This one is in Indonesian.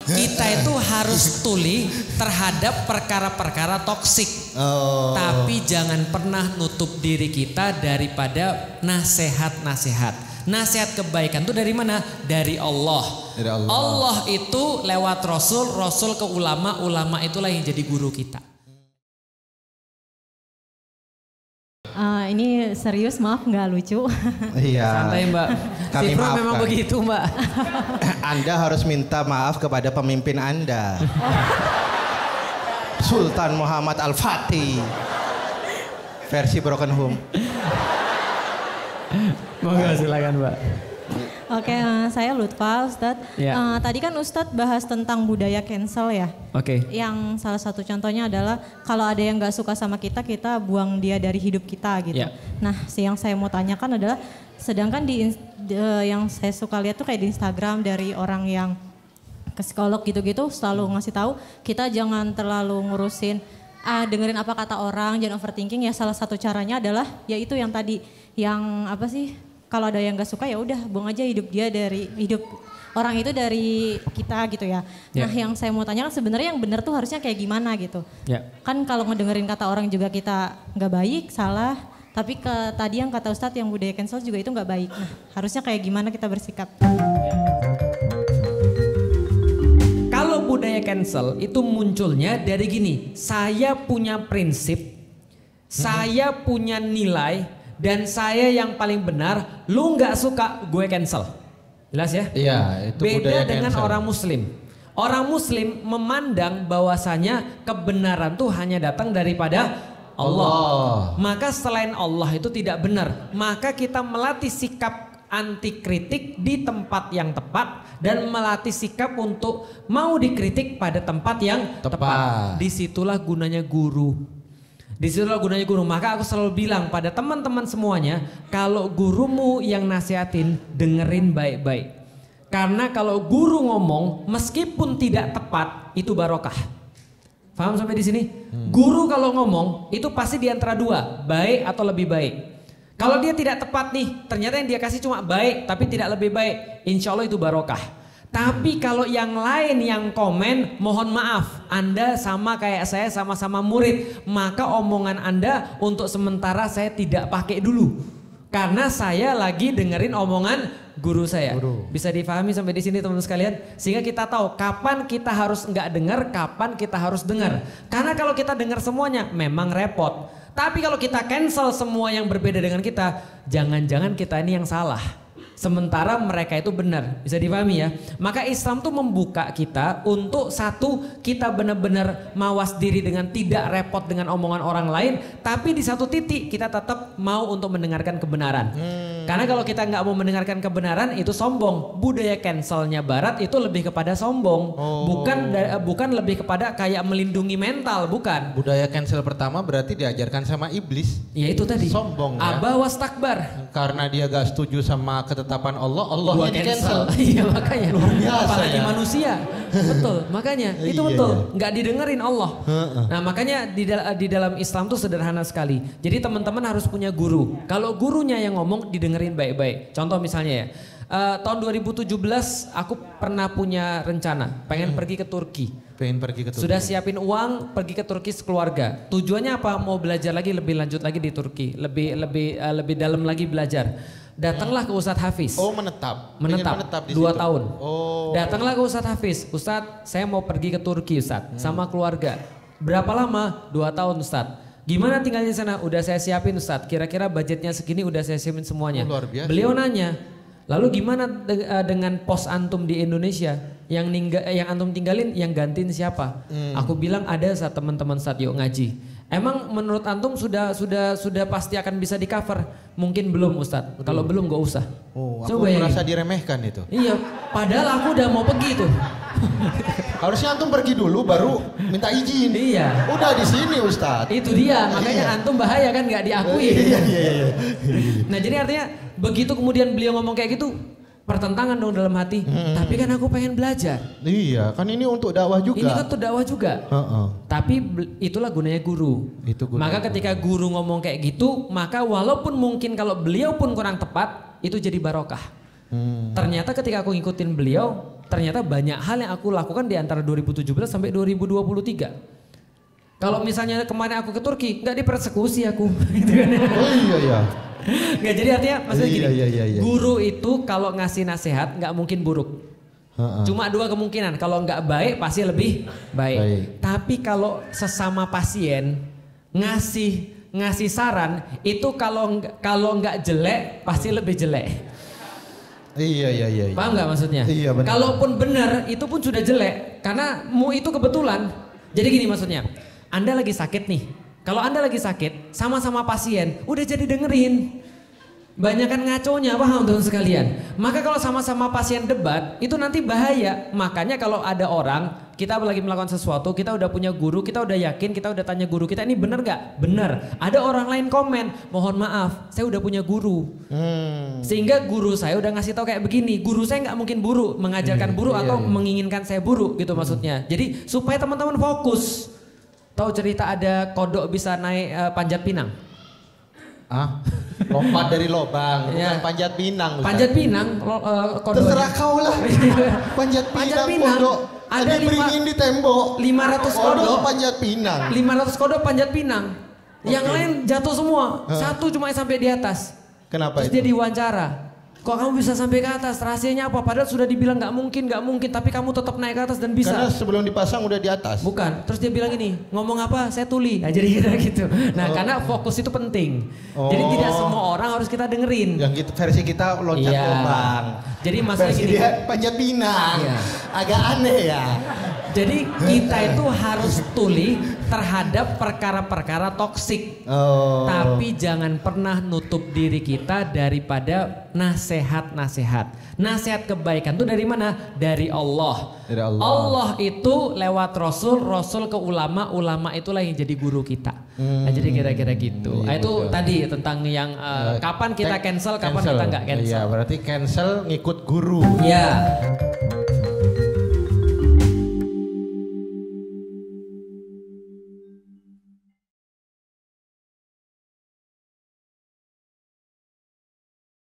Kita itu harus tuli terhadap perkara-perkara toksik. Tapi jangan pernah nutup diri kita daripada nasihat-nasihat. Nasihat kebaikan itu dari mana? Dari Allah. Allah itu lewat Rasul, Rasul ke ulama, ulama itulah yang jadi guru kita. Ini serius, maaf nggak lucu. Iya. Santai Mbak. Kami Cipro maafkan. memang begitu Mbak. Anda harus minta maaf kepada pemimpin Anda. Sultan Muhammad Al-Fatih. Versi Broken Home. Monggo silakan Mbak. Oke, saya Lutfa, Ustadz. Ya. Tadi kan Ustadz bahas tentang budaya cancel ya. Oke. Yang salah satu contohnya adalah kalau ada yang nggak suka sama kita, kita buang dia dari hidup kita gitu. Ya. Nah, yang saya mau tanyakan adalah, sedangkan yang saya suka lihat tuh kayak di Instagram dari orang yang ke psikolog gitu-gitu selalu ngasih tahu kita jangan terlalu ngurusin dengerin apa kata orang, jangan overthinking. Ya salah satu caranya adalah yaitu yang tadi yang apa sih? Kalau ada yang gak suka ya udah buang aja hidup orang itu dari kita gitu ya. Nah yang saya mau tanya kan sebenarnya yang benar tuh harusnya kayak gimana gitu. Kan kalau ngedengerin kata orang juga kita gak baik, salah. Tapi tadi yang kata Ustadz yang budaya cancel juga itu gak baik. Nah harusnya kayak gimana kita bersikap. Kalau budaya cancel itu munculnya dari gini. Saya punya prinsip, saya punya nilai. Dan saya yang paling benar, lu nggak suka, gue cancel. Jelas ya? Iya, itu beda budaya dengan cancel. orang muslim. Orang muslim memandang bahwasanya kebenaran tuh hanya datang daripada Allah. Maka selain Allah itu tidak benar. Maka kita melatih sikap anti kritik di tempat yang tepat dan melatih sikap untuk mau dikritik pada tempat yang tepat. Disitulah gunanya guru. Disitulah gunanya guru. Maka aku selalu bilang pada teman-teman semuanya, kalau gurumu yang nasihatin, dengerin baik-baik. Karena kalau guru ngomong, meskipun tidak tepat, itu barokah. Paham sampai di sini? Guru kalau ngomong, itu pasti di antara dua, baik atau lebih baik. Kalau dia tidak tepat nih, ternyata yang dia kasih cuma baik, tapi tidak lebih baik, insya Allah itu barokah. Tapi kalau yang lain yang komen, mohon maaf, Anda sama kayak saya sama-sama murid, maka omongan Anda untuk sementara saya tidak pakai dulu. Karena saya lagi dengerin omongan guru saya. Bisa difahami sampai di sini teman-teman sekalian? Sehingga kita tahu kapan kita harus nggak dengar, kapan kita harus dengar. Karena kalau kita dengar semuanya memang repot. Tapi kalau kita cancel semua yang berbeda dengan kita, jangan-jangan kita ini yang salah. Sementara mereka itu benar, bisa dipahami ya. Maka Islam tuh membuka kita untuk satu, kita benar-benar mawas diri dengan tidak repot dengan omongan orang lain. Tapi di satu titik kita tetap mau untuk mendengarkan kebenaran. Karena kalau kita nggak mau mendengarkan kebenaran itu sombong. Budaya cancelnya Barat itu lebih kepada sombong. Bukan lebih kepada kayak melindungi mental, bukan. Budaya cancel pertama berarti diajarkan sama iblis. Ya itu tadi. Sombong ya. Aba wastakbar. Karena dia gak setuju sama ketetapan Allah, Gua di cancel. cancel. Iya makanya. Luar biasa Apalagi ya. manusia. Betul. Makanya itu Iya, betul. iya. Nggak didengerin Allah. Nah makanya di dalam Islam tuh sederhana sekali. Jadi teman-teman harus punya guru. Kalau gurunya yang ngomong didengerin baik-baik. Contoh misalnya ya. Tahun 2017 aku pernah punya rencana pengen pergi ke Turki. Pengen pergi ke Turki. Sudah siapin uang pergi ke Turki sekeluarga. Tujuannya apa? Mau belajar lagi, lebih lanjut lagi di Turki, lebih dalam lagi belajar. Datanglah ke Ustadz Hafiz. Oh menetap. Menetap Di 2 situ. tahun. Oh. Datanglah ke Ustadz Hafiz. Ustadz, saya mau pergi ke Turki Ustadz sama keluarga. Berapa lama? 2 tahun Ustadz. Gimana tinggalnya di sana? Udah saya siapin Ustadz. Kira-kira budgetnya segini udah saya siapin semuanya. Oh, luar biasa. Beliau nanya, lalu gimana dengan pos antum di Indonesia? Yang antum tinggalin, yang gantiin siapa? Aku bilang ada saat teman-teman saat yuk ngaji. Emang menurut antum sudah pasti akan bisa di cover? Mungkin belum Ustadz. Kalau belum gak usah. Oh, Coba aku merasa diremehkan itu. Iya, padahal aku udah mau pergi tuh. Harusnya antum pergi dulu baru minta izin. Iya. Udah di sini Ustadz. Itu dia, makanya Iya. antum bahaya kan nggak diakui. Iya. Nah jadi artinya begitu kemudian beliau ngomong kayak gitu, pertentangan dong dalam hati. Tapi kan aku pengen belajar. Iya, kan ini untuk dakwah juga. Ini kan tuh dakwah juga. Tapi itulah gunanya guru. Itu gunanya Maka ketika guru ngomong kayak gitu, maka walaupun mungkin kalau beliau pun kurang tepat, itu jadi barokah. Ternyata ketika aku ngikutin beliau, ternyata banyak hal yang aku lakukan di antara 2017 sampai 2023. Kalau misalnya kemarin aku ke Turki, nggak dipersekusi aku. Gitu kan. Oh iya. Nggak, jadi artinya maksudnya gini, Iya. guru itu kalau ngasih nasihat nggak mungkin buruk. Cuma dua kemungkinan, kalau nggak baik pasti lebih baik. Tapi kalau sesama pasien ngasih saran itu kalau nggak jelek pasti lebih jelek. Iya. Paham nggak maksudnya? Iya benar. Kalaupun benar itu pun sudah jelek karena itu kebetulan. Jadi gini maksudnya, Anda lagi sakit nih. Kalau Anda lagi sakit sama-sama pasien, udah jadi dengerin. Banyakan ngaconya, paham teman sekalian. Maka kalau sama-sama pasien debat itu nanti bahaya. Makanya kalau ada orang, kita lagi melakukan sesuatu, kita udah punya guru, kita udah yakin, kita udah tanya guru kita, ini bener gak? Bener. Ada orang lain komen, mohon maaf, saya udah punya guru. Sehingga guru saya udah ngasih tahu kayak begini. Guru saya nggak mungkin buruk, mengajarkan buruk atau menginginkan saya buruk gitu maksudnya. Jadi supaya teman-teman fokus. Tahu cerita ada kodok bisa naik panjat pinang? Lompat dari lobang, bukan panjat pinang. Ustaz. Panjat pinang, kodoknya. Terserah kau lah. Panjat pinang. Kodok. Ada beringin di tembok. 500 kodok panjat pinang. 500 kodok panjat pinang. Yang lain jatuh semua. Satu cuma sampai di atas. Kenapa Terus itu? dia diwawancara. Kok kamu bisa sampai ke atas? Rahasianya apa? Padahal sudah dibilang nggak mungkin, tapi kamu tetap naik ke atas dan bisa. Karena sebelum dipasang udah di atas. Bukan. Terus dia bilang gini, ngomong apa? Saya tuli. Nah, jadi gitu. Nah, karena fokus itu penting. Jadi tidak semua orang harus kita dengerin. Yang gitu, versi kita loncat lubang. Jadi masalah versi gini. dia panjat pinang. Iya. Agak aneh ya. Jadi kita itu harus tuli terhadap perkara-perkara toksik. Tapi jangan pernah nutup diri kita daripada nasihat-nasihat. Nasihat kebaikan itu dari mana? Dari Allah. Dari Allah. Allah itu lewat Rasul, Rasul ke ulama, ulama itulah yang jadi guru kita. Nah, jadi kira-kira gitu. Iya, Itu betul. tadi tentang yang kapan kita cancel, kapan kita nggak cancel. Iya, berarti cancel ngikut guru. Ya.